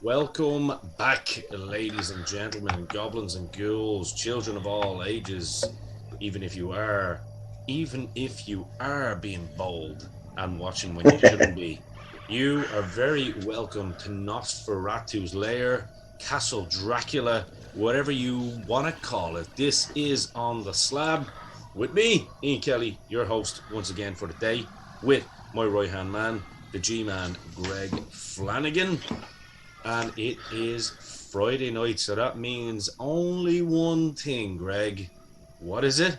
Welcome back, ladies and gentlemen, goblins and ghouls, children of all ages, even if you are, even if you are being bold and watching when you shouldn't be. You are very welcome to Nosferatu's lair, Castle Dracula, whatever you want to call it. This is On the Slab with me, Ian Kelly, your host once again for the day, with my right-hand man, the G-Man, Greg Flanagan. And it is Friday night, so that means only one thing, Greg. What is it?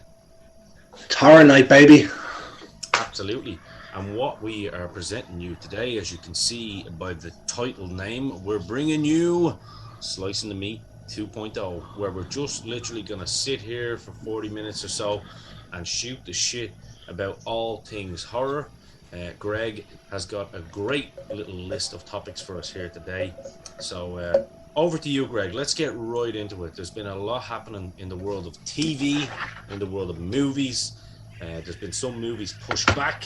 It's horror night, baby. Absolutely. And what we are presenting you today, as you can see by the title name, we're bringing you Slicing the Meat 2.0, where we're just literally going to sit here for 40 minutes or so and shoot the shit about all things horror. Greg has got a great little list of topics for us here today. So over to you, Greg. Let's get right into it. There's been a lot happening in the world of TV, in the world of movies. There's been some movies pushed back.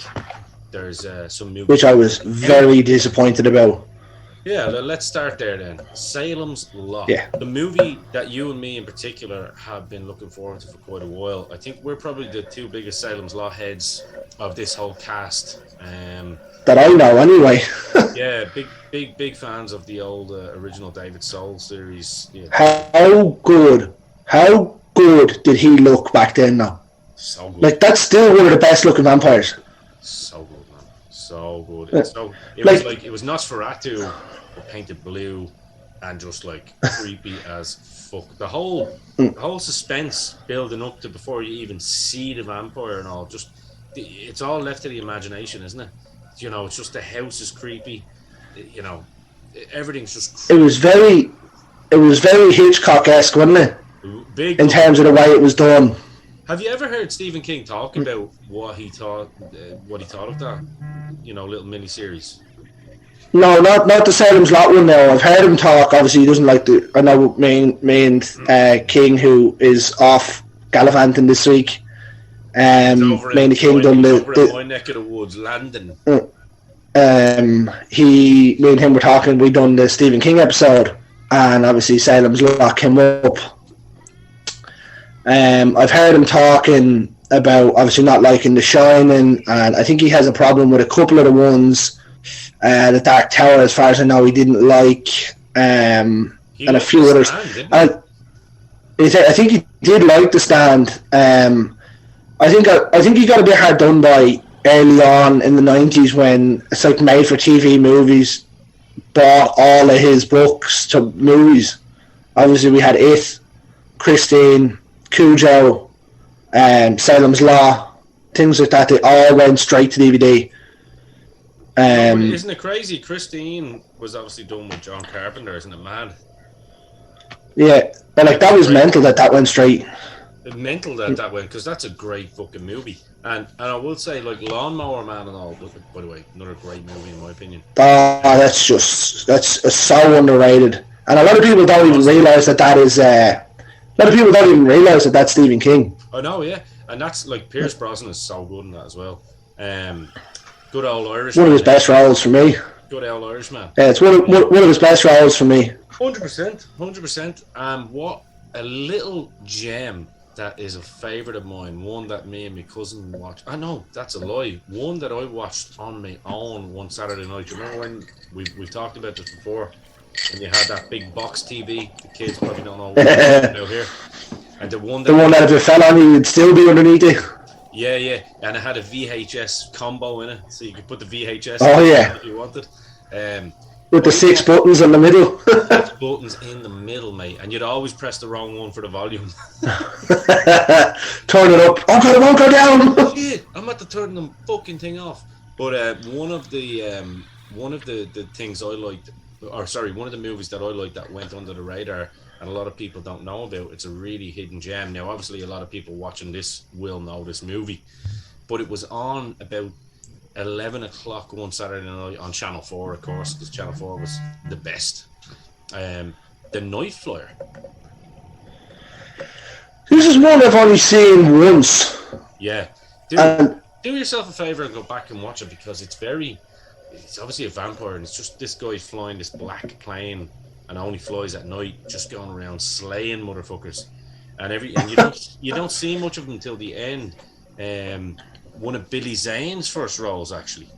There's some movies... Which I was very disappointed about. Yeah, let's start there then. Salem's Lot. Yeah. The movie that you and me in particular have been looking forward to for quite a while. I think we're probably the two biggest Salem's Lot heads of this whole cast. That I know, anyway. Yeah, big fans of the old original David Soul series. Yeah. How good did he look back then, now? So good. Like, that's still one of the best looking vampires. So good, man. So good. It was Nosferatu painted blue and just like creepy as fuck. The whole suspense building up to before you even see the vampire and all, just it's all left to the imagination, isn't it? You know, it's just the house is creepy. You know, everything's just creepy. It was very Hitchcock-esque, wasn't it? Big in terms of the way it was done. Have you ever heard Stephen King talk about what he thought of that? You know, little mini-series. No, not the Salem's Lot one now. I've heard him talk. Obviously, he doesn't like I know main King, who is off gallivanting this week. Main King done the my neck of the woods, Landon. Me and him were talking. We done the Stephen King episode, and obviously Salem's Lot came up. I've heard him talking about obviously not liking The Shining, and I think he has a problem with a couple of the ones. The Dark Tower, as far as I know, he didn't like, and a few others. I think he did like The Stand. I think he got a bit hard done by early on in the 90s when it's like made for TV movies bought all of his books to movies. Obviously, we had It, Christine, Cujo, Salem's Law, things like that. They all went straight to DVD. Isn't it crazy? Christine was obviously done with John Carpenter, isn't it mad? Yeah, but like that was mental that went straight. Mental that went, because that's a great fucking movie. And I will say, like, Lawnmower Man and all, by the way, another great movie in my opinion. That's so underrated. And a lot of people don't even realise that is... a lot of people don't even realise that that's Stephen King. I know, yeah. And that's, like, Pierce Brosnan is so good in that as well. Good old Irishman. One of his best roles for me. Good old Irishman. Yeah, it's one of his best roles for me. 100%. What a little gem that is a favourite of mine. One that me and my cousin watched. I know, that's a lie. One that I watched on my own one Saturday night. Do you remember when we've talked about this before? When you had that big box TV, the kids probably don't know what out here. And the one that if it fell on you, you'd still be underneath it. Yeah, and it had a VHS combo in it, so you could put the VHS if you wanted. With the 6 buttons in the middle. 6 buttons in the middle, mate, and you'd always press the wrong one for the volume. Turn it up. Oh God, it won't go down. Shit, I'm at to turn the fucking thing off. But one of the things I liked, one of the movies that I liked that went under the radar and a lot of people don't know about. It's a really hidden gem. Now, obviously, a lot of people watching this will know this movie, but it was on about 11 o'clock one Saturday night on Channel 4, of course, because Channel 4 was the best. The Night Flyer. This is one I've only seen once. Yeah. Do yourself a favour and go back and watch it, because it's obviously a vampire, and it's just this guy flying this black plane and only flies at night, just going around slaying motherfuckers. And you don't see much of him until the end. One of Billy Zane's first roles, actually,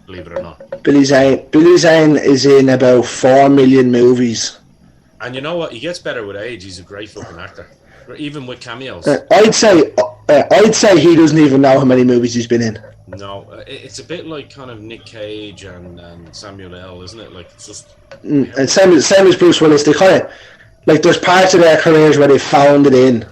believe it or not. Billy Zane is in about 4 million movies. And you know what? He gets better with age. He's a great fucking actor, even with cameos. I'd say he doesn't even know how many movies he's been in. No, it's a bit like kind of Nick Cage and Samuel L., isn't it? Like, it's just... And same as Bruce Willis. They kind of, like, there's parts of their careers where they've found it in,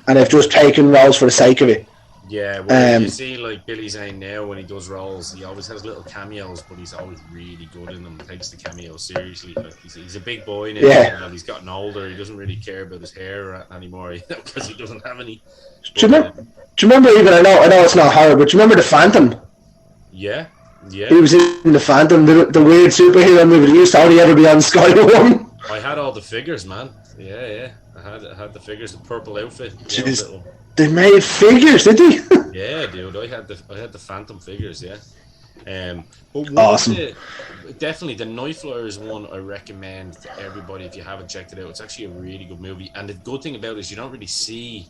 and they've just taken roles for the sake of it. Yeah, well, you see, like, Billy Zane now, when he does roles, he always has little cameos, but he's always really good in them. He takes the cameos seriously. Like, he's a big boy now. Yeah. And he's gotten older. He doesn't really care about his hair anymore because he doesn't have any. Do you remember even, I know it's not horror, but do you remember The Phantom? Yeah. He was in The Phantom, the weird superhero movie that used to only ever be on Sky One. I had all the figures, man. Yeah. I had the figures, the purple outfit. Jeez. They made figures, did they? Yeah, dude. I had the Phantom figures, yeah. But awesome. Definitely the Night Flyers one I recommend to everybody if you haven't checked it out. It's actually a really good movie, and the good thing about it is you don't really see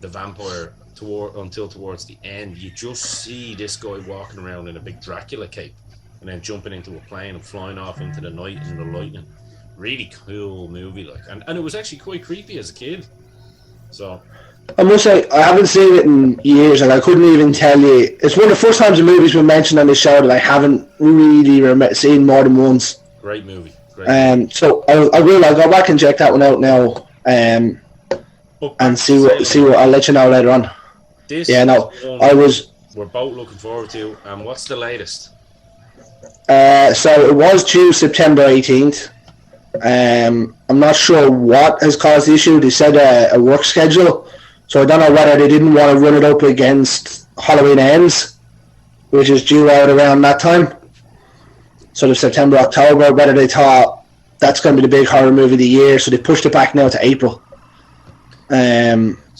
the vampire until towards the end. You just see this guy walking around in a big Dracula cape and then jumping into a plane and flying off into the night and the lightning. Really cool movie, like, and it was actually quite creepy as a kid. So I must say, I haven't seen it in years, and I couldn't even tell you. It's one of the first times a movie's been mentioned on this show that I haven't really seen more than once. Great movie. So I'll go back and check that one out now, and see what I'll let you know later on. We're both looking forward to. And what's the latest? So it was due September 18th. I'm not sure what has caused the issue. They said a work schedule, so I don't know whether they didn't want to run it up against Halloween Ends, which is due out around that time, sort of September, October. Whether they thought that's going to be the big horror movie of the year, so they pushed it back now to April,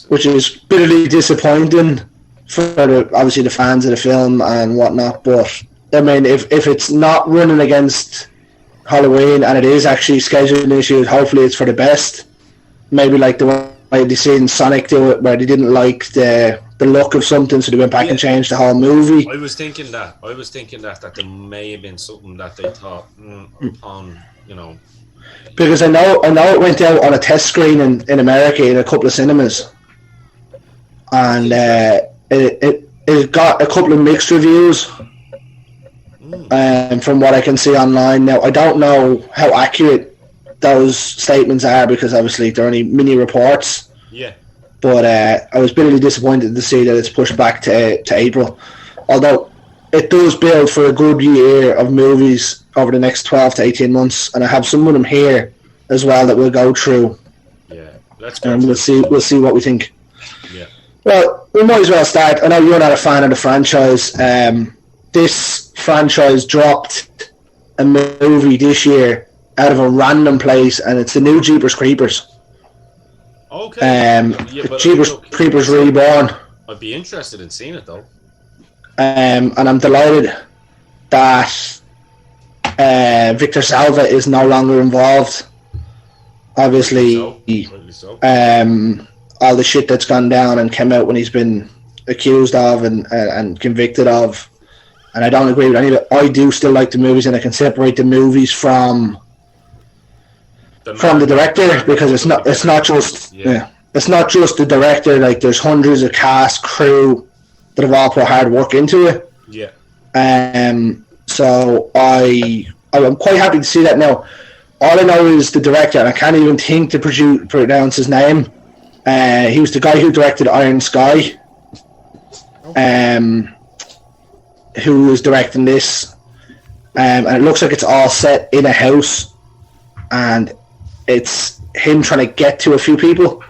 which is bitterly disappointing for obviously the fans of the film and whatnot. But I mean, if it's not running against Halloween and it is actually scheduling issues, hopefully it's for the best. Maybe like the way they seen Sonic do it, where they didn't like the look of something, so they went back and changed the whole movie. I was thinking that there may have been something that they thought on, you know, because I know it went out on a test screen in America in a couple of cinemas, and it got a couple of mixed reviews. From what I can see online. Now, I don't know how accurate those statements are because obviously they're only mini reports. Yeah. But I was bitterly disappointed to see that it's pushed back to April. Although it does build for a good year of movies over the next 12 to 18 months, and I have some of them here as well that we'll go through. Yeah, let's go. And we'll see what we think. Yeah. Well, we might as well start. I know you're not a fan of the franchise. This franchise dropped a movie this year out of a random place, and it's the new Jeepers Creepers. Okay. Jeepers Creepers Reborn. I'd be interested in seeing it though. And I'm delighted that Victor Salva is no longer involved. Obviously, all the shit that's gone down and came out when he's been accused of and convicted of. And I don't agree with any of it. I do still like the movies, and I can separate the movies from the director, because it's not just it's not just the director. Like, there's hundreds of cast, crew that have all put hard work into it. Yeah. So I'm quite happy to see that now. All I know is the director, and I can't even think to pronounce his name. He was the guy who directed Iron Sky. Who is directing this, and it looks like it's all set in a house, and it's him trying to get to a few people.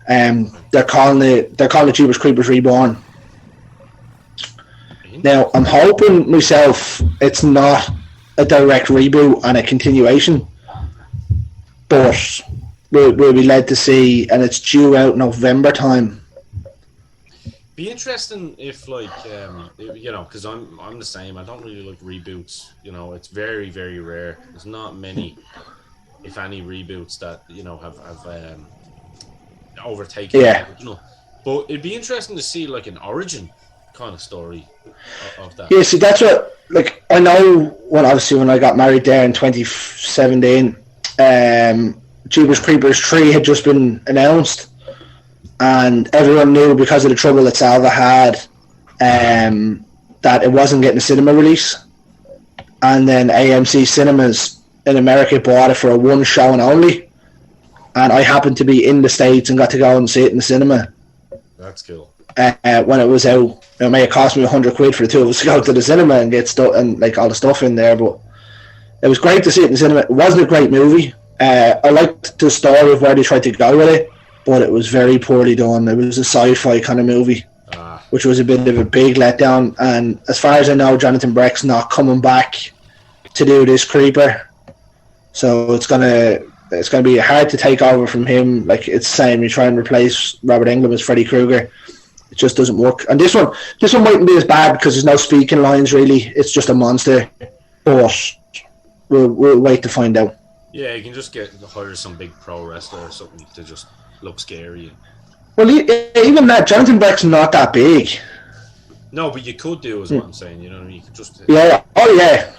They're calling it Jeepers Creepers Reborn. Now, I'm hoping myself it's not a direct reboot and a continuation, but we'll be led to see, and it's due out November time. Be interesting if, like, you know, because I'm the same. I don't really like reboots. You know, it's very, very rare. There's not many, if any, reboots that, you know, have overtaken the original. But it'd be interesting to see, like, an origin kind of story of that. Yeah, see, that's what, like, I know when I got married there in 2017, Jeepers Creepers 3 had just been announced, and everyone knew because of the trouble that Salva had that it wasn't getting a cinema release. And then AMC Cinemas in America bought it for a one showing only, and I happened to be in the States and got to go and see it in the cinema. That's cool. When it was out, it may have cost me £100 for the two of us to go to the cinema and get stuff and like all the stuff in there, but it was great to see it in the cinema. It wasn't a great movie. I liked the story of where they tried to go with it, but it was very poorly done. It was a sci-fi kind of movie, which was a bit of a big letdown. And as far as I know, Jonathan Breck's not coming back to do this Creeper, so it's gonna be hard to take over from him. Like, it's the same. You try and replace Robert Englund as Freddy Krueger, it just doesn't work. And this one mightn't be as bad because there's no speaking lines really. It's just a monster, but we'll wait to find out. Yeah, you can just hire some big pro wrestler or something to just look scary. Well, even that, Jonathan Breck's not that big. No, but you could do, is what I'm saying. You know what I mean? You could just... Yeah. Oh, yeah.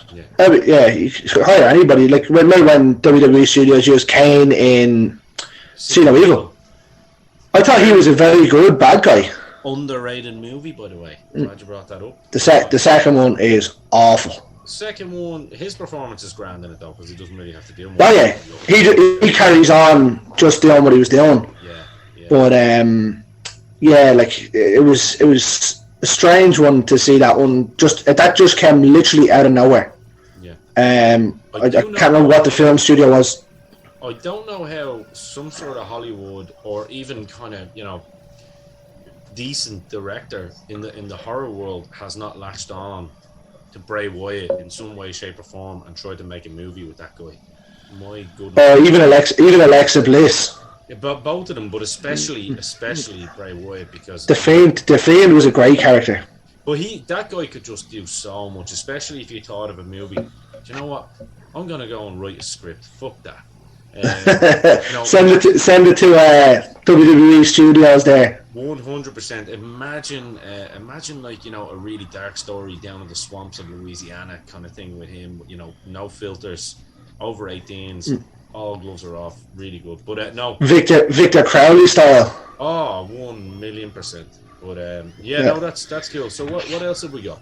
You could hire anybody. Like, when WWE Studios used Kane in See No Evil. I thought he was a very good bad guy. Underrated movie, by the way. Glad you brought that up. The second one is awful. Second one, his performance is grand in it though, because he doesn't really have to do much. Oh yeah, he carries on just doing what he was doing. Yeah. But like it was a strange one to see that one. That just came literally out of nowhere. Yeah. I can't remember what the film studio was. I don't know how some sort of Hollywood or even kind of, you know, decent director in the horror world has not latched on to Bray Wyatt in some way, shape, or form and tried to make a movie with that guy. My goodness. Even Alexa Bliss. Yeah, but both of them, but especially Bray Wyatt, because the Fiend was a great character. But that guy could just do so much, especially if you thought of a movie. Do you know what? I'm gonna go and write a script. Fuck that. Send it to WWE Studios there. 100%. Imagine like, you know, a really dark story down in the swamps of Louisiana kind of thing with him. You know, no filters, over 18s, all gloves are off. Really good. But no, Victor Crowley style. Oh, 1,000,000%. But no, that's cool. So what else have we got?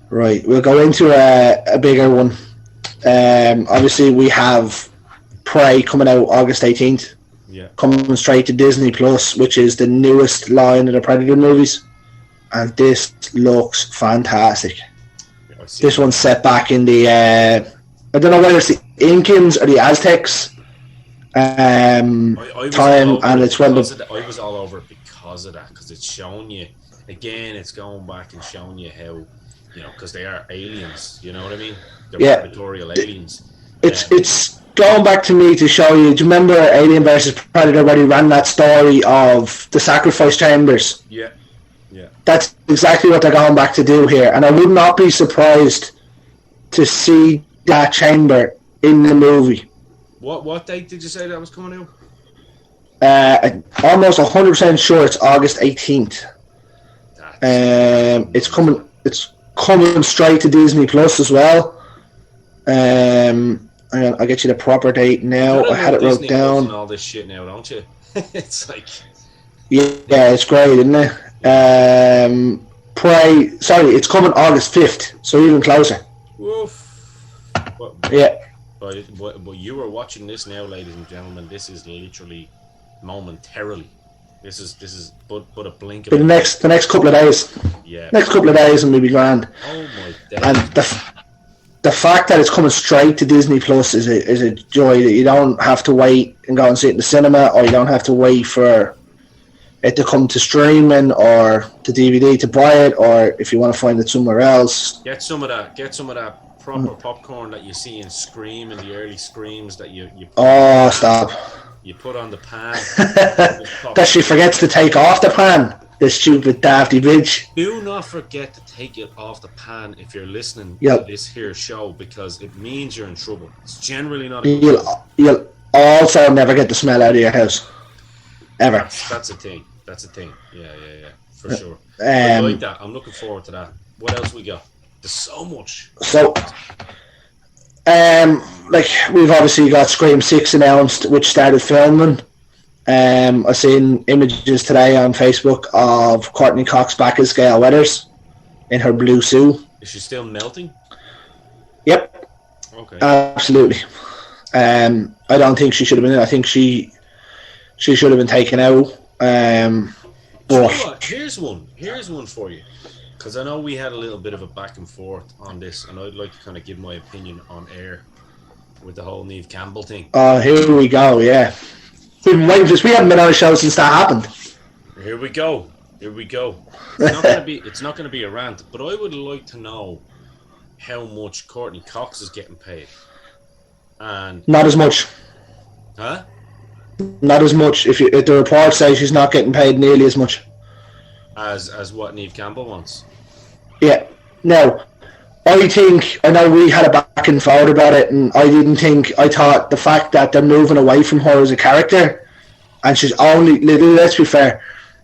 Right, we'll go into a bigger one. Obviously, we have Prey coming out August 18th. Yeah. Coming straight to Disney Plus, which is the newest line of the Predator movies. And this looks fantastic. This one's set back in the... I don't know whether it's the Incans or the Aztecs time, and it's when I was all over it because of that, because it's showing you... Again, it's going back and showing you how... You know, because they are aliens, you know what I mean? They're predatorial aliens. It's going back to me to show you. Do you remember Alien vs Predator where he ran that story of the sacrifice chambers? Yeah. That's exactly what they're going back to do here, and I would not be surprised to see that chamber in the movie. What date did you say that was coming out? Almost 100% sure it's August 18th. It's coming straight to Disney Plus as well. I'll get you the proper date now. I had it wrote down. All this shit now, don't you? It's like... Yeah, it's great, isn't it? Prey... Sorry, it's coming August 5th, so even closer. Woof. Yeah. But you are watching this now, ladies and gentlemen. This is literally momentarily. This is but a blink of the next couple of days. Yeah. Next couple of days and we'll be grand. Oh my God. And the fact that it's coming straight to Disney Plus is a joy that you don't have to wait and go and see it in the cinema, or you don't have to wait for it to come to streaming or to DVD to buy it, or if you want to find it somewhere else. Get some of that proper popcorn that you see in Scream, and the early Screams that you oh, stop. You put on the pan. That she forgets to take off the pan. The stupid dafty bitch. Do not forget to take it off the pan if you're listening Yep. to this here show, because it means you're in trouble. It's generally not a good thing. You'll also never get the smell out of your house. Ever. That's a thing. That's a thing. Yeah. For sure. I like that. I'm looking forward to that. What else we got? There's so much. So, like, we've obviously got Scream 6 announced, which started filming. I've seen images today on Facebook of Courtney Cox back as Gail Weathers in her blue suit. Is she still melting? Yep. Okay. Absolutely. I don't think she should have been in. I think she should have been taken out. Do you But know what? Here's one for you, because I know we had a little bit of a back and forth on this, and I'd like to kind of give my opinion on air with the whole Neve Campbell thing. here we go. Yeah, we've been waiting for this. We haven't been on a show since that happened. Here we go. It's not gonna be a rant, but I would like to know how much Courtney Cox is getting paid. And Not as much. huh? Not as much. If the report says she's not getting paid nearly as much. As what Neve Campbell wants. Yeah. Now, I know we had a back and forth about it, and I thought the fact that they're moving away from her as a character, and she's only, let's be fair,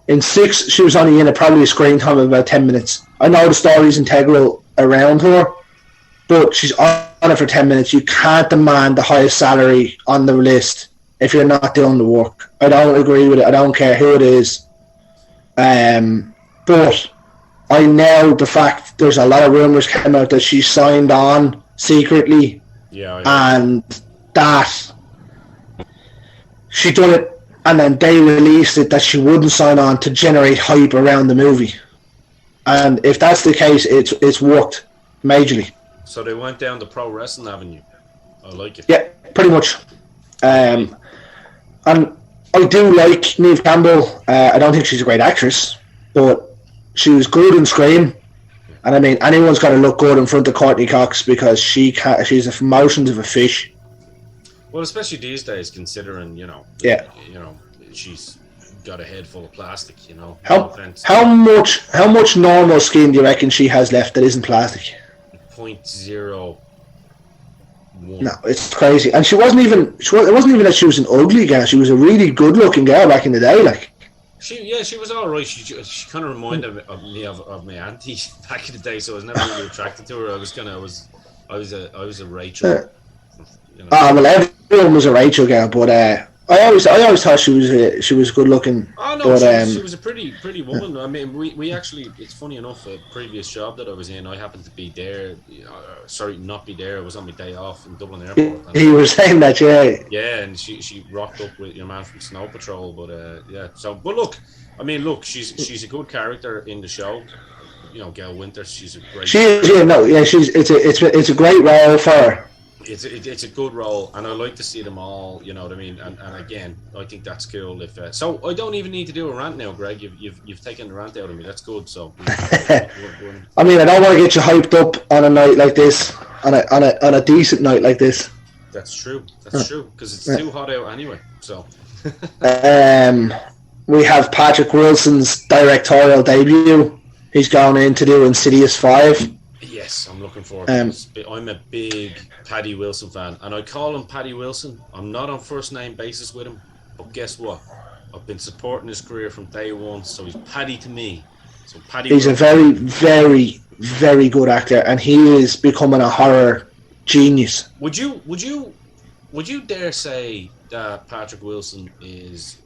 in 6, she was only in probably a screen time of about 10 minutes. I know the story's integral around her, but she's on it for 10 minutes. You can't demand the highest salary on the list if you're not doing the work. I don't agree with it. I don't care who it is. But I know the fact there's a lot of rumours came out that she signed on secretly, and that she done it, and then they released it that she wouldn't sign on to generate hype around the movie. And if that's the case, it's worked majorly. So they went down the pro wrestling avenue. I like it. Yeah, pretty much. And I do like Neve Campbell. I don't think she's a great actress, but she was good in Scream. And I mean, anyone's got to look good in front of Courtney Cox, because she's the emotions of a fish. Well, especially these days, considering she's got a head full of plastic. How much normal skin do you reckon she has left that isn't plastic? 0.01. No, it's crazy. And it wasn't even that she was an ugly girl. She was a really good looking girl back in the day. Like, she was all right. She kind of reminded me of my auntie back in the day. So I was never really attracted to her. I was a Rachel. Well, everyone was a Rachel girl, but I always thought she was good looking. Oh no, but, she was a pretty woman. I mean, we actually, it's funny enough, a previous job that I was in, I happened to be there. Not be there. I was on my day off in Dublin Airport. You were saying that, yeah. Yeah, and she rocked up with your man from Snow Patrol, but yeah. So, but look, she's a good character in the show. Gail Winters, she's a great. She is, it's a great role for her. It's a good role, and I like to see them all. You know what I mean? And again, I think that's cool. So I don't even need to do a rant now, Greg. You've taken the rant out of me. That's good. So I mean, I don't want to get you hyped up on a night like this, on a decent night like this. That's true. That's true, because it's too hot out anyway. So we have Patrick Wilson's directorial debut. He's going in to do Insidious 5. Yes, I'm looking forward to this. I'm a big Paddy Wilson fan, and I call him Paddy Wilson. I'm not on first name basis with him, but guess what? I've been supporting his career from day one, so he's Paddy to me. So Paddy. He's Wilson. a very, very, very good actor, and he is becoming a horror genius. Would you dare say that Patrick Wilson is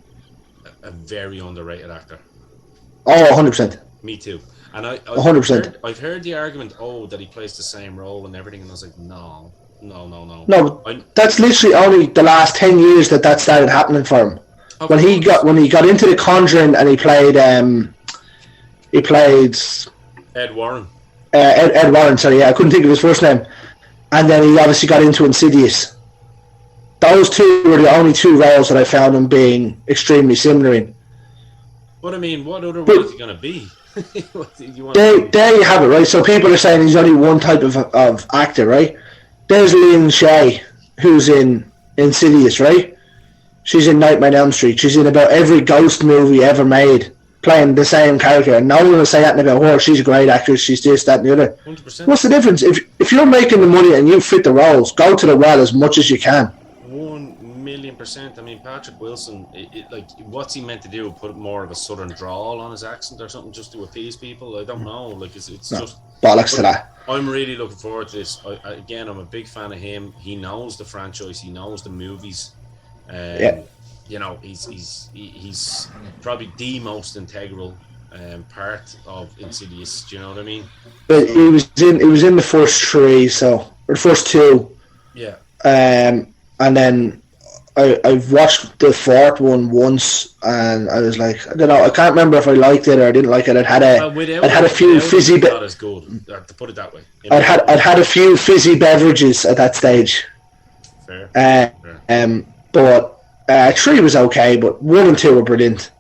a very underrated actor? Oh, 100%. Me too. And 100%. I've heard the argument, that he plays the same role and everything, and I was like, no. No, that's literally only the last 10 years that started happening for him. When he got into The Conjuring and he played Ed Warren. Ed Warren, sorry, I couldn't think of his first name. And then he obviously got into Insidious. Those two were the only two roles that I found him being extremely similar in. But I mean, what other way is he going to be? There you have it, right? So people are saying he's only one type of actor, right? There's Lynn Shay, who's in Insidious, right? She's in Nightmare on Elm Street. She's in about every ghost movie ever made, playing the same character, and no one will say that about her. She's a great actress. She's this, that, and the other. 100%. What's the difference? If you're making the money and you fit the roles, go to the well as much as you can. 1,000,000%. I mean, Patrick Wilson, like, what's he meant to do? Put more of a southern drawl on his accent or something just to appease people? I don't know. Like, it's no, just bollocks to that. I'm really looking forward to this. Again, I'm a big fan of him. He knows the franchise. He knows the movies. Yeah. You know, he's probably the most integral part of Insidious. Do you know what I mean? But he was in the first three, or the first two. Yeah. And then I've watched the fourth one once, and I was like, I don't know, I can't remember if I liked it or I didn't like it. I'd had a few fizzy. Not as good. To put it that way. I'd had a few fizzy beverages at that stage. Fair. But 3 was okay, but 1 and 2 were brilliant.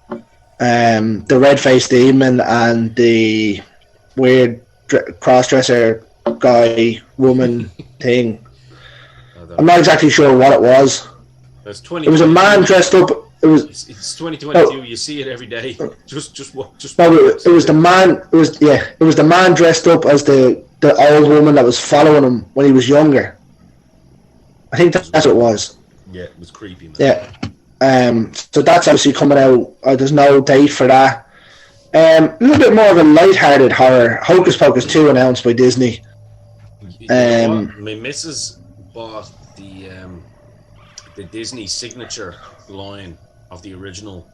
The red-faced demon and the weird cross-dresser guy woman thing. I'm not exactly sure what it was. It was a man dressed up. It's 2022. You see it every day. Just. No, it was the man. It was the man dressed up as the old woman that was following him when he was younger. I think that's what it was. Yeah, it was creepy, man. Yeah. So that's obviously coming out. There's no date for that. A little bit more of a light-hearted horror. Hocus Pocus 2 announced by Disney. My missus bought the Disney signature line of the original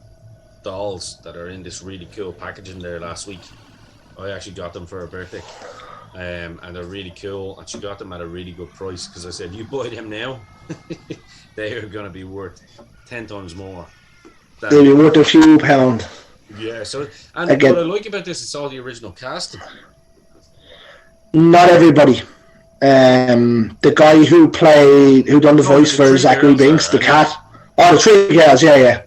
dolls that are in this really cool packaging there last week. I actually got them for her birthday. And they're really cool, and she got them at a really good price because I said, you buy them now, they are going to be worth 10 times more. They'll be worth a few pound. Yeah, so, and what I like about this, it's all the original casting. Not everybody. The guy who done the voice for Zachary Binks, the cat. Oh, the 3 girls, yeah.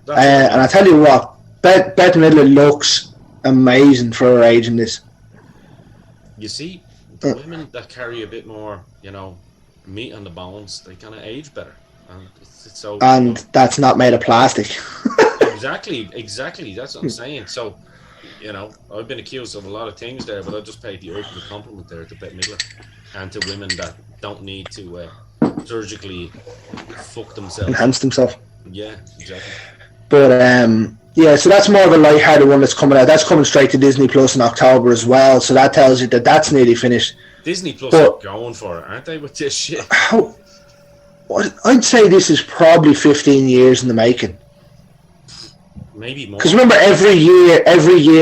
And I tell you what, Bette Midler looks amazing for her age in this. You see, the women that carry a bit more, meat on the bones, they kind of age better. And that's not made of plastic. Exactly. That's what I'm saying. So, I've been accused of a lot of things there, but I just paid the ultimate compliment there to Bette Midler and to women that don't need to surgically fuck themselves. Enhance themselves. Yeah, exactly. But, so that's more of a light-hearted one that's coming out. That's coming straight to Disney Plus in October as well, so that tells you that that's nearly finished. Disney Plus are going for it, aren't they, with this shit? I'd say this is probably 15 years in the making. Maybe more. Because remember, every year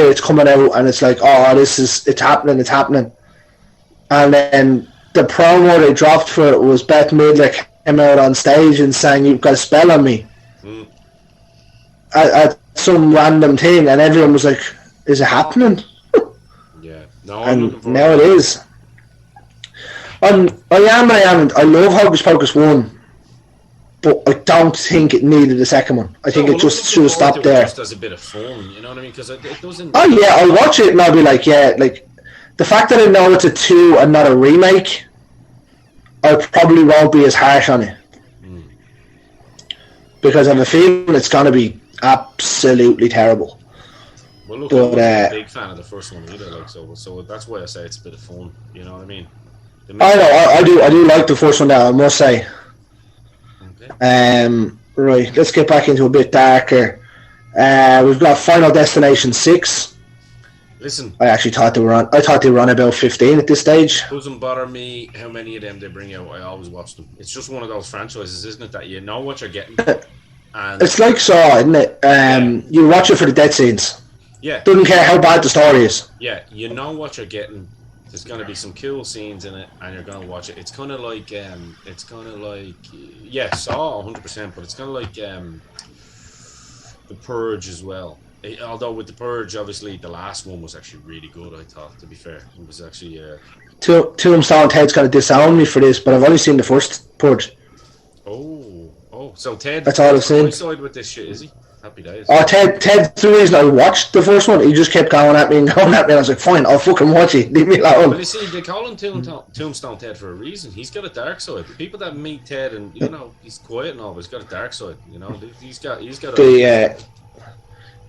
it's coming out and it's like, it's happening. And then the promo they dropped for it was Bette Midler came out on stage and sang, "You've got a spell on me." At some random thing, and everyone was like, "Is it happening?" Yeah. No, and now it is. I love Hocus Pocus 1, but I don't think it needed a second one. I think it just should have stopped there. Just as a bit of fun, you know what I mean? Because it doesn't. Oh yeah, I'll watch it and I'll be like, the fact that I know it's a 2 and not a remake, I probably won't be as harsh on it. Because I have a feeling it's going to be absolutely terrible. Well, look, I'm not a big fan of the first one either, so that's why I say it's a bit of fun. You know what I mean? I know, I do like the first one now, I must say. Okay. Right, let's get back into a bit darker. We've got Final Destination 6. Listen, I actually thought they were on about 15 at this stage. Doesn't bother me how many of them they bring out. I always watch them. It's just one of those franchises, isn't it, that you know what you're getting. And it's like Saw, isn't it? You watch it for the death scenes. Yeah. Doesn't care how bad the story is. Yeah, you know what you're getting. There's going to be some cool scenes in it, and you're going to watch it. It's kind of like, Saw 100%, but it's kind of like The Purge as well. Although with The Purge, obviously, the last one was actually really good, I thought, to be fair. It was actually... Tombstone Ted's going to disown me for this, but I've only seen the first Purge. Oh, so Ted... That's all I've seen. Side with this shit, is he? Happy days. Oh, Ted's the reason I watched the first one. He just kept going at me. I was like, fine, I'll fucking watch it. Leave me alone. But you see, they call him Tombstone Ted for a reason. He's got a dark side. The people that meet Ted and, he's quiet and all, but he's got a dark side. He's got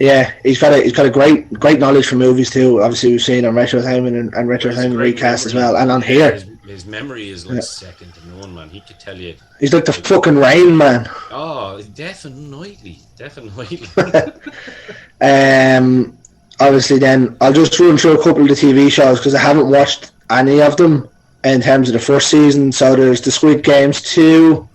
Yeah, he's got a great knowledge for movies too. Obviously, we've seen on Retrotainment and Retrotainment Recast as well, and on here. His memory is like second to none, man. He could tell you. He's like the fucking Rain Man. Oh, definitely. Obviously, then I'll just run through a couple of the TV shows because I haven't watched any of them in terms of the first season. So there's the Squid Games 2.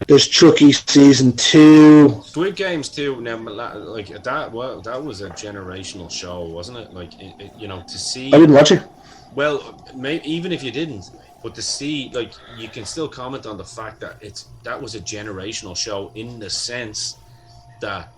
There's Chucky season 2. Squid Games 2. Now, like that. Well, that was a generational show, wasn't it? Like, to see. I didn't watch it. Well, even if you didn't, but to see, like, you can still comment on the fact that that was a generational show in the sense that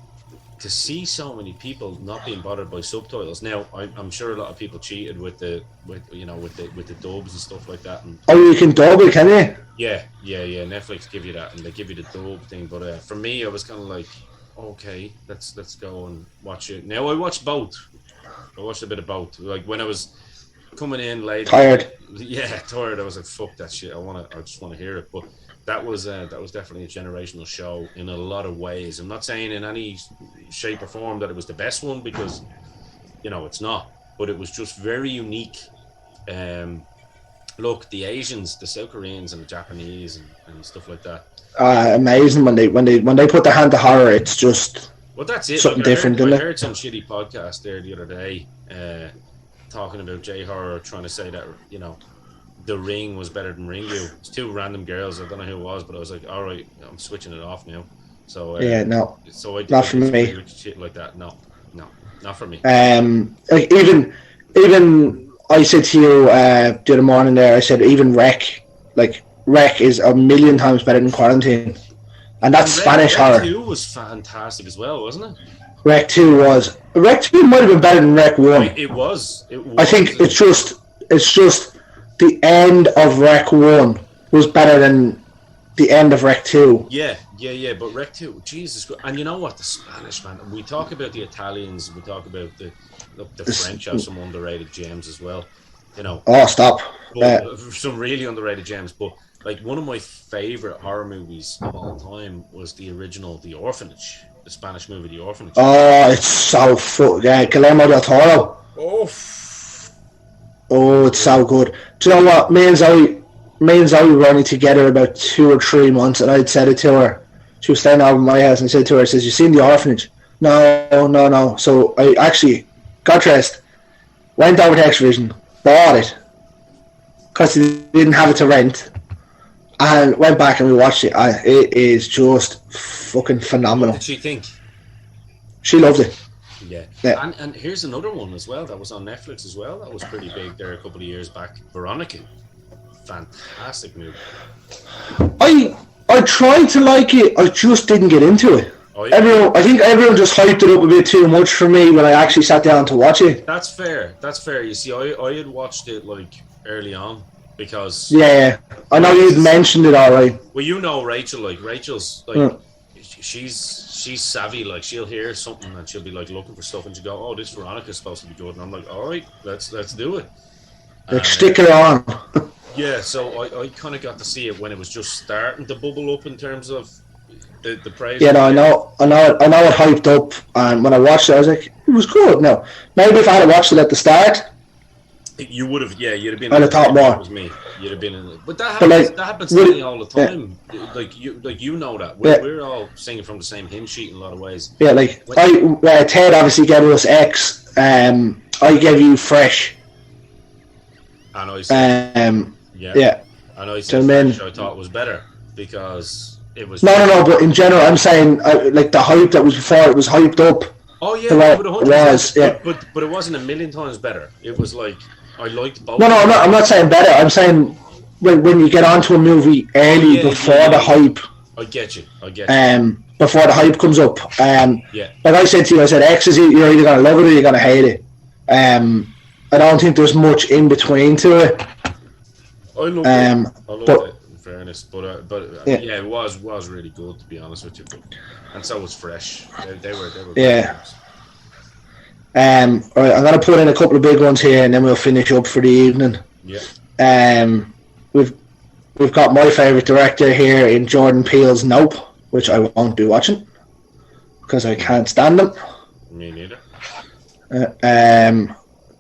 to see so many people not being bothered by subtitles. Now, I'm sure a lot of people cheated with the dubs and stuff like that. And you can dub it, can you? Yeah. Netflix give you that, and they give you the dub thing. But for me, I was kind of like, okay, let's go and watch it. Now I watched both. I watched a bit of both. Like when I was coming in late, tired. Yeah, tired. I was like, fuck that shit. I just want to hear it. But that was definitely a generational show in a lot of ways. I'm not saying in any shape or form that it was the best one because, it's not. But it was just very unique. Look, the Asians, the South Koreans, and the Japanese, and stuff like that. Amazing when they put their hand to horror. It's just that's it. Something different, isn't it? I heard some shitty podcast there the other day, talking about J-horror, trying to say that The Ring was better than Ringu. It's two random girls. I don't know who it was, but I was like, all right, I'm switching it off now. So no. So I not for me. Shit like that. No, not for me. Like even I said to you the other morning there. I said even Rec is a million times better than Quarantine, and that's Spanish horror. Rec 2 was fantastic as well, wasn't it? Rec 2 might have been better than Rec 1. It was. I think it's just the end of Rec 1 was better than the end of Rec 2. Yeah, but Rec 2, Jesus Christ. And you know what? The Spanish, man. We talk about the Italians, we talk about the French have some underrated gems as well. Oh, stop. Some really underrated gems, but like one of my favorite horror movies of all time was the original The Orphanage, the Spanish movie The Orphanage. Oh, it's so Guillermo del Toro. Oh, it's so good. Do you know what? Me and Zoe were only together about 2 or 3 months, and I'd said it to her. She was staying over at my house, and I said to her, I says, you seen The Orphanage? No. So I actually got dressed, went over to X-Vision, bought it, because they didn't have it to rent, and went back and we watched it. It is just fucking phenomenal. What did she think? She loved it. Yeah. And here's another one as well that was on Netflix as well. That was pretty big there a couple of years back. Veronica. Fantastic movie. I tried to like it. I just didn't get into it. Oh, yeah. I think everyone just hyped it up a bit too much for me when I actually sat down to watch it. That's fair. You see, I had watched it like early on because yeah, I know you'd mentioned it all right. Well, Rachel's like she's savvy. Like she'll hear something and she'll be like looking for stuff and she'll go, "Oh, this Veronica's supposed to be good," and I'm like, "All right, let's do it." Like stick it on. Yeah, so I kind of got to see it when it was just starting to bubble up in terms of the praise. Yeah, no, I know it hyped up, and when I watched it, I was like, it was good. No, maybe if I had watched it at the start, you would have. Yeah, you'd have been. I'd have thought more. It was me. You'd have been in it, but that happens to me all the time. Yeah. Like you know that we're all singing from the same hymn sheet in a lot of ways. Yeah, like Ted obviously gave us X. I gave you Fresh. I know. Yeah. I know. He said Fresh, I thought was better because it was. No. But in general, I'm saying like the hype that was before it was hyped up. Oh yeah, but 100%. But it wasn't a million times better. It was like I liked both. No, I'm not saying better. I'm saying when you get onto a movie early before the hype. I get you. Before the hype comes up. Yeah. Like I said to you, X is you're either gonna love it or you're gonna hate it. I don't think there's much in between to it. I loved it. In fairness, but yeah, it was really good to be honest with you. And so was Fresh. They were. Yeah. All right, I'm gonna put in a couple of big ones here, and then we'll finish up for the evening. Yeah. We've got my favorite director here in Jordan Peele's Nope, which I won't be watching because I can't stand him. Me neither.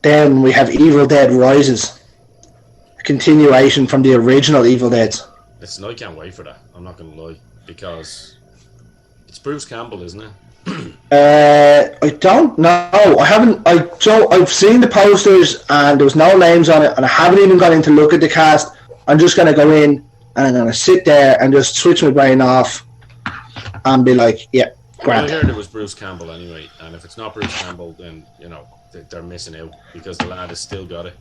Then we have Evil Dead Rises, a continuation from the original Evil Dead. Listen, I can't wait for that. I'm not going to lie, because it's Bruce Campbell, isn't it? I don't know. I haven't. I've seen the posters and there was no names on it, and I haven't even gone in to look at the cast. I'm just going to go in and I'm going to sit there and just switch my brain off and be like, yeah, grand. Well, I heard it was Bruce Campbell anyway, and if it's not Bruce Campbell, then they're missing out because the lad has still got it.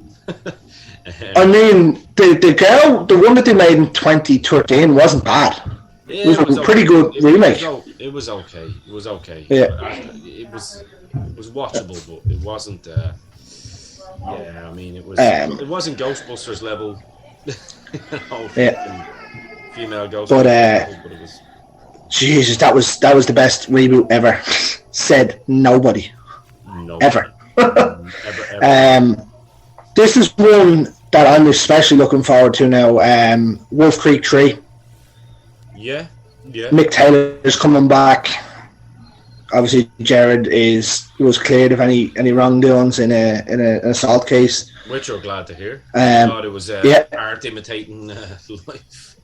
I mean, the girl, the one that they made in 2013 wasn't bad. Yeah, it was a pretty good remake. It was okay. It was okay. Yeah. It was watchable, but it wasn't. Yeah, I mean, it wasn't Ghostbusters level. Yeah. Female Ghostbusters But level, but it was. Jesus, that was the best reboot ever. Said nobody. No. Ever. ever. This is one that I'm especially looking forward to now. Wolf Creek 3. Yeah. Mick Taylor's coming back. Obviously, Jared was cleared of any wrongdoings in an assault case. Which we're glad to hear. I thought it was art imitating life.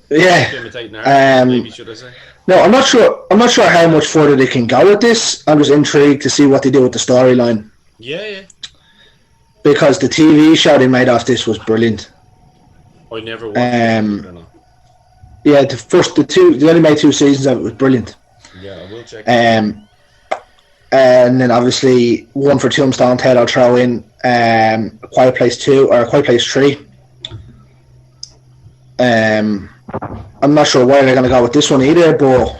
Yeah. Imitating art, maybe should I say? No, I'm not sure how much further they can go with this. I'm just intrigued to see what they do with the storyline. Yeah. Because the TV show they made off this was brilliant. I never watched it. Yeah, they only made 2 seasons of it. Was brilliant. Yeah, I will check. And then obviously one for Tombstone Tale. I'll throw in A Quiet Place 2 or A Quiet Place 3. I'm not sure where they're going to go with this one either, but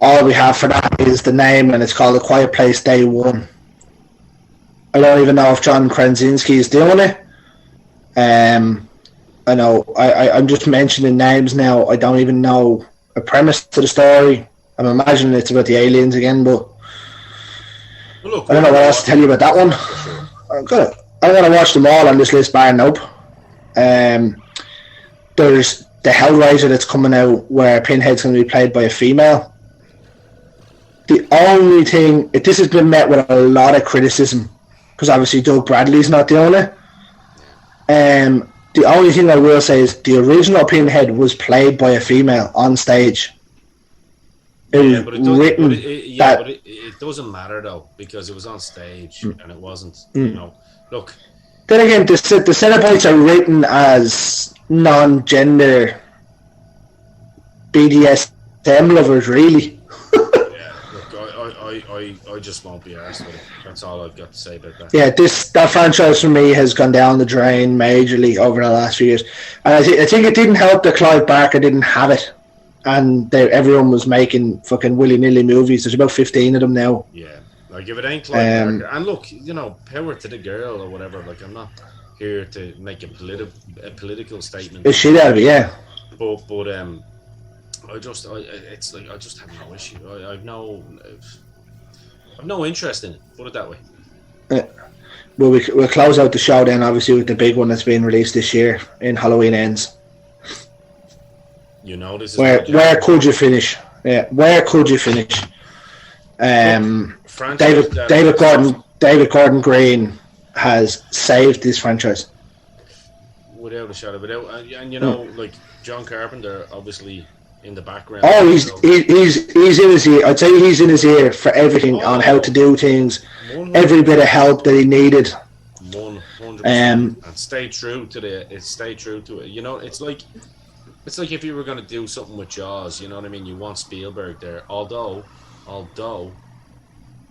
all we have for that is the name, and it's called A Quiet Place Day 1. I don't even know if John Krasinski is doing it. I know I'm just mentioning names now. I don't even know a premise to the story. I'm imagining it's about the aliens again, but I don't know what else to tell you about that one. I'm gonna watch them all on this list, bar nope. There's the Hellraiser that's coming out where Pinhead's going to be played by a female. The only thing, this has been met with a lot of criticism because obviously Doug Bradley's not doing it. The only thing I will say is the original Pinhead was played by a female on stage. But it doesn't matter though because it was on stage and it wasn't. Look. Then again, the Cenobites are written as non-gender BDSM lovers, really. Yeah, look, I just won't be arsed with it. That's all I've got to say about that. Yeah, that franchise for me has gone down the drain majorly over the last few years, and I think it didn't help that Clive Barker didn't have it, and everyone was making fucking willy-nilly movies. There's about 15 of them now. Yeah. Like if it ain't Clive Barker, and look, power to the girl or whatever. Like I'm not here to make a political statement. Is she there? Yeah. But I just have no issue. I've no interest in it. Put it that way. Well, we'll close out the show then, obviously, with the big one that's being released this year in Halloween Ends. This is where could you finish? Yeah, where could you finish? David Gordon Green has saved this franchise without a shadow of a doubt, and like John Carpenter, obviously in the background. Oh, he's in his ear. I'd say he's in his ear for everything on how to do things, 100%. Every bit of help that he needed. 100%. And stay true to it. It's like if you were going to do something with Jaws, you know what I mean? You want Spielberg there, although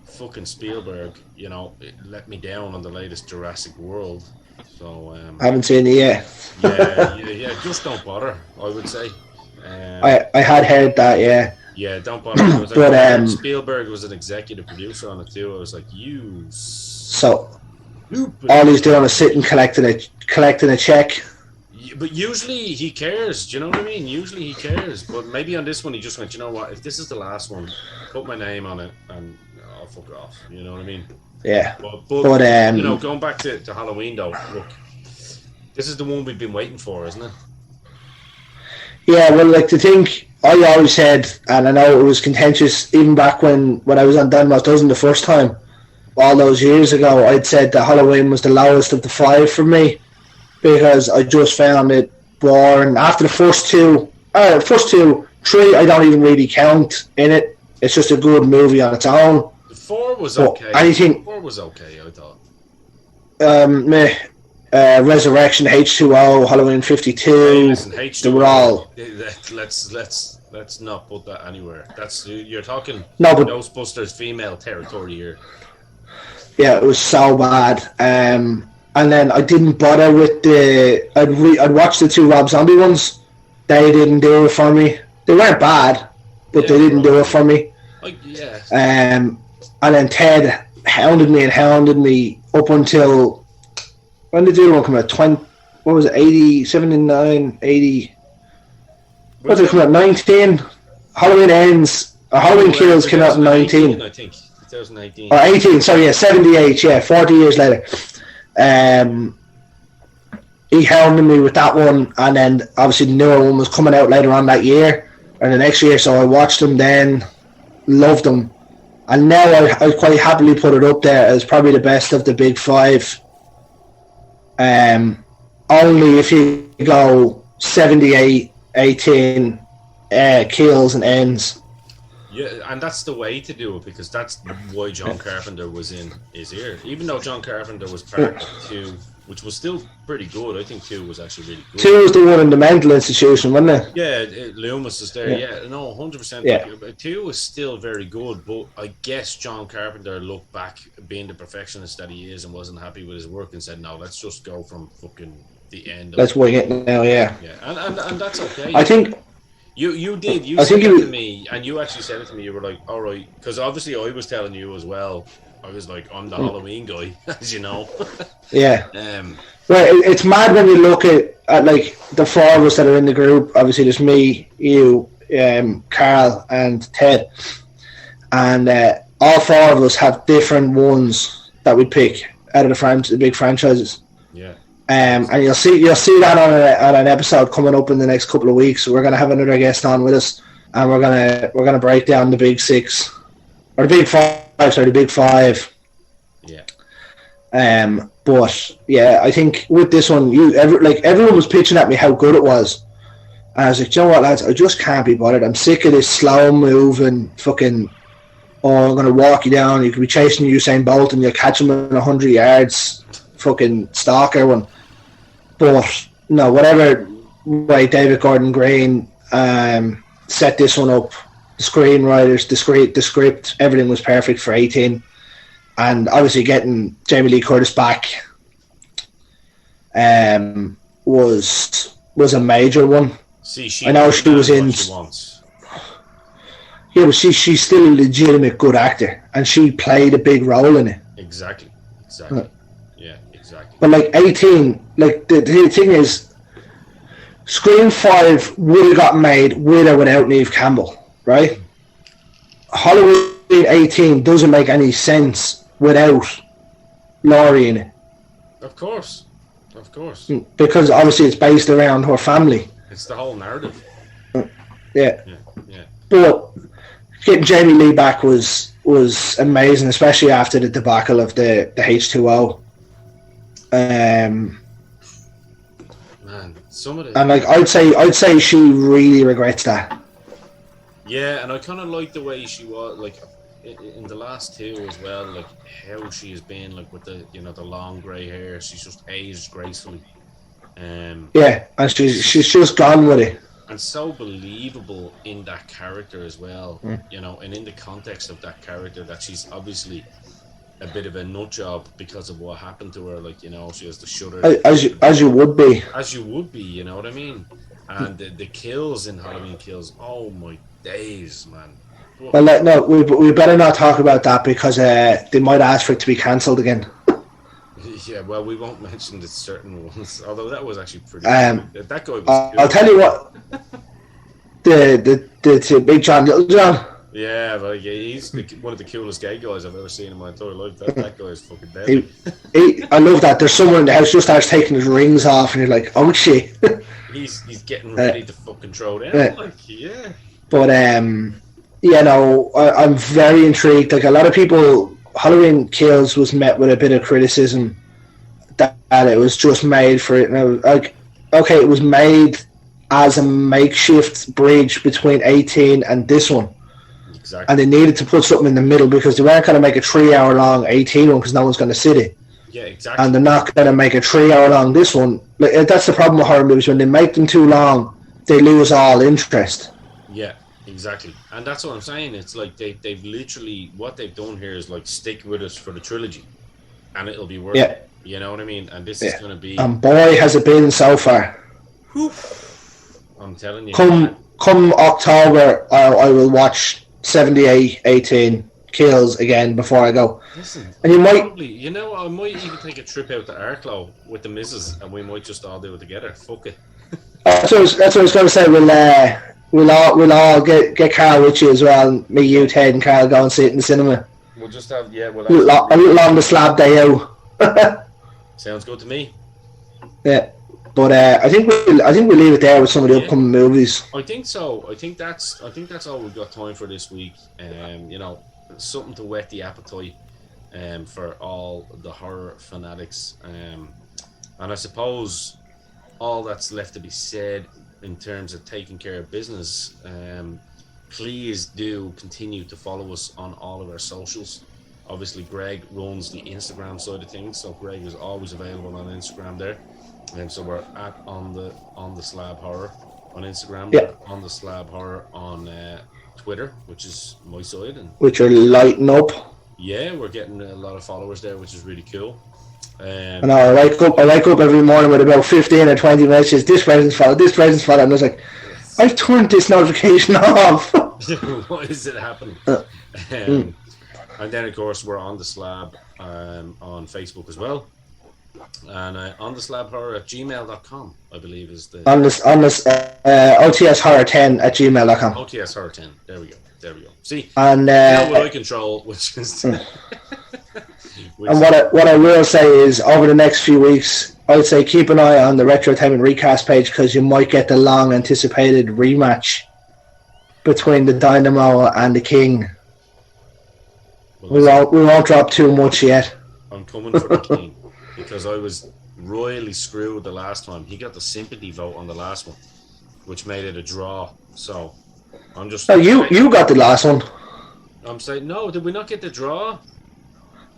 fucking Spielberg, let me down on the latest Jurassic World. So I haven't seen it yet. yeah, just don't bother, I would say. I had heard that, yeah. Yeah, don't bother. But Spielberg was an executive producer on it too. I was like, so all he's doing is sitting collecting a check. But usually he cares, do you know what I mean? Usually he cares, but maybe on this one he just went, you know what, if this is the last one, put my name on it and I'll fuck off, you know what I mean? Yeah. But going back to Halloween though, look, this is the one we've been waiting for, isn't it? Yeah, well, like, to think, I always said, and I know it was contentious even back when I was on Denmark Dozen the first time, all those years ago, I'd said that Halloween was the lowest of the 5 for me because I just found it boring. After the first two, 3, I don't even really count in it. It's just a good movie on its own. 4 was okay. Anything, 4 was okay, I thought. Resurrection, H2O, Halloween 52. Hey, listen, H2O, they were all. Let's not put that anywhere. You're talking No, but Ghostbusters female territory here. yeah, it was so bad. And then I didn't bother with I'd watch the 2 Rob Zombie ones. They didn't do it for me. They weren't bad, but they didn't do it for me. Yeah. And then Ted hounded me up until when did the other one come out? 20. What was it? 80, 79, 80. What did it come out? 19. Halloween Ends. Halloween Kills came out in 19. I think 2018. Or 18. Sorry, yeah, 78. Yeah, 40 years later. He hounded me with that one, and then obviously the newer one was coming out later on that year or the next year. So I watched them then, loved them, and now I quite happily put it up there as probably the best of the big 5. Only if you go 78, 18 Kills and Ends. Yeah, and that's the way to do it because that's why John Carpenter was in his ear. Even though John Carpenter was part of 2, which was still pretty good. I think 2 was actually really good. 2 was the one in the mental institution, wasn't it? Yeah, Loomis is there. Yeah, no, 100%. Yeah. 2 was still very good, but I guess John Carpenter looked back, being the perfectionist that he is, and wasn't happy with his work and said, "No, let's just go from fucking the end." Let's wing it now. Yeah. Yeah, and that's okay. I think. You did. You said it to me, and you actually said it to me. You were like, "All right," because obviously I was telling you as well. I was like, "I'm the Halloween guy," as you know. Yeah. Well, it's mad when you look at like the 4 of us that are in the group. Obviously, there's me, you, Carl, and Ted, and all 4 of us have different ones that we pick out of the big franchises. Yeah. And you'll see that on an episode coming up in the next couple of weeks. We're gonna have another guest on with us, and we're gonna break down the big 6 or the big 5. Sorry, the big 5. Yeah. But yeah, I think with this one, everyone was pitching at me how good it was, and I was like, you know what, lads, I just can't be bothered. I'm sick of this slow moving fucking. Oh, I'm gonna walk you down. You could be chasing Usain Bolt, and you'll catch him in 100 yards. Fucking stalker one. But no, whatever way David Gordon Green set this one up, the screenwriters, the script, everything was perfect for 18. And obviously getting Jamie Lee Curtis back was a major one. See, I know she was in. Yeah, but she's still a legitimate good actor, and she played a big role in it. Exactly. Yeah, exactly. But like 18, like the thing is, Scream 5 would have got made with or without Neve Campbell, right? Halloween 18 doesn't make any sense without Laurie in it. Of course. Because obviously it's based around her family. It's the whole narrative. Yeah. Yeah. But getting Jamie Lee back was amazing, especially after the debacle of the H2O. Man, some of the... And like I'd say she really regrets that. Yeah, and I kind of like the way she was, like in the last 2 as well, like how she has been, like with the the long grey hair. She's just aged gracefully. Yeah, and she's just gone with it. And so believable in that character as well, and in the context of that character, that she's obviously a bit of a nut job because of what happened to her. Like, she has the shudder. As you would be. As you would be, you know what I mean? And the kills in Halloween Kills, oh my days, man. Well, no, we better not talk about that because they might ask for it to be cancelled again. Yeah, well, we won't mention the certain ones, although that was actually pretty good. That guy was good. I'll tell you what, the Big John, Little John. Yeah, but he's one of the coolest gay guys I've ever seen in my entire life. That guy is fucking deadly. I love that. There's someone in the house just starts taking his rings off, and you're like, oh shit. He's getting ready to fucking throw down. Like, yeah. But I'm very intrigued. Like a lot of people, Halloween Kills was met with a bit of criticism that it was just made for it. And I was like, okay, it was made as a makeshift bridge between 18 and this one. Exactly. And they needed to put something in the middle because they weren't going to make a 3-hour long 18 one because no one's going to sit it. Yeah, exactly. And they're not going to make a 3-hour long this one. Like, that's the problem with horror movies. When they make them too long, they lose all interest. Yeah, exactly. And that's what I'm saying. It's like they've literally, what they've done here is like stick with us for the trilogy. And it'll be worth it. You know what I mean? And this is going to be... And boy, has it been so far. Whew. I'm telling you. Come October, I will watch 78-18 Kills again before I go. Listen, and you might... Probably, I might even take a trip out to Arklow with the missus and we might just all do it together. Fuck it. That's what I was going to say. We'll all get Carl with you as well. Me, you, Ted, and Carl go and see it in the cinema. We'll just have a little on the slab day out. Sounds good to me. Yeah, but I think we'll leave it there with some of the upcoming movies. I think so. I think that's all we've got time for this week. Something to whet the appetite for all the horror fanatics. And I suppose all that's left to be said in terms of taking care of business, please do continue to follow us on all of our socials. Obviously, Greg runs the Instagram side of things, so Greg is always available on Instagram there. And so we're at on the Slab Horror on Instagram, we're on the Slab Horror on Twitter, which is my side, and which are lighting up. Yeah, we're getting a lot of followers there, which is really cool. And I wake up every morning with about 15 or 20 messages. This person's followed. And I was like, I've turned this notification off. Why is it happening? And then, of course, we're on the Slab on Facebook as well. And on the Slab Horror at gmail.com, I believe is the... On this OTS Horror 10 at gmail.com. OTS Horror 10. There we go. See, and what I control, which is... and what I will say is, over the next few weeks, I'd say keep an eye on the Retrotainment Recast page because you might get the long-anticipated rematch between the Dynamo and the King. We won't drop too much yet. I'm coming for the King because I was royally screwed the last time. He got the sympathy vote on the last one, which made it a draw. So I'm just... Oh, you got the last one. I'm saying, no, did we not get the draw?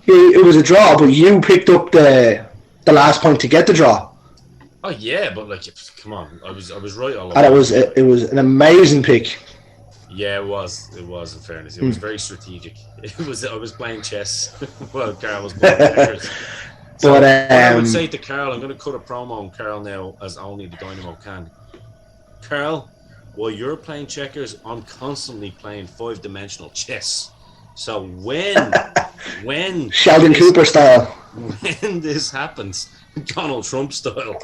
It was a draw, but you picked up the last point to get the draw. Oh yeah, but like, come on, I was right all over. And it was an amazing pick. Yeah, it was. In fairness, it was very strategic. I was playing chess while Carl was playing checkers. So but I would say to Carl, I'm going to cut a promo on Carl now, as only the Dynamo can. Carl, while you're playing checkers, I'm constantly playing 5-dimensional chess. So when Sheldon Cooper style, when this happens, Donald Trump style,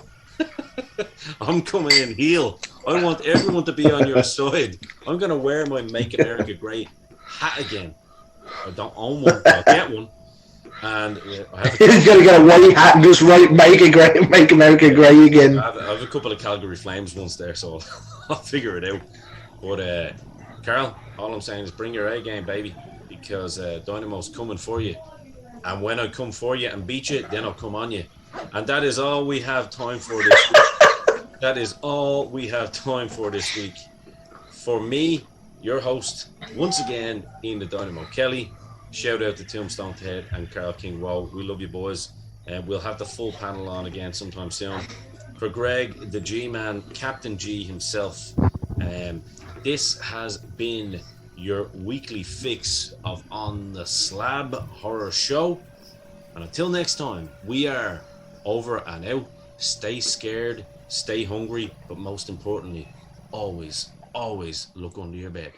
I'm coming in heel. I want everyone to be on your side. I'm going to wear my Make America Great hat again. I don't own one, but I'll get one. And he's going to get a white hat and just write Make America Great again. I have a couple of Calgary Flames ones there, so I'll figure it out. But Carl, all I'm saying is bring your A game, baby, because Dynamo's coming for you. And when I come for you and beat you, then I'll come on you. And that is all we have time for this week. That is all we have time for this week. For me, your host, once again, Ian the Dynamo Kelly. Shout out to Tombstone Ted and Carl King Rowe. We love you, boys. And we'll have the full panel on again sometime soon. For Greg, the G-Man, Captain G himself, this has been your weekly fix of On the Slab Horror Show. And until next time, we are over and out. Stay scared, stay hungry, but most importantly, always, always look under your bed.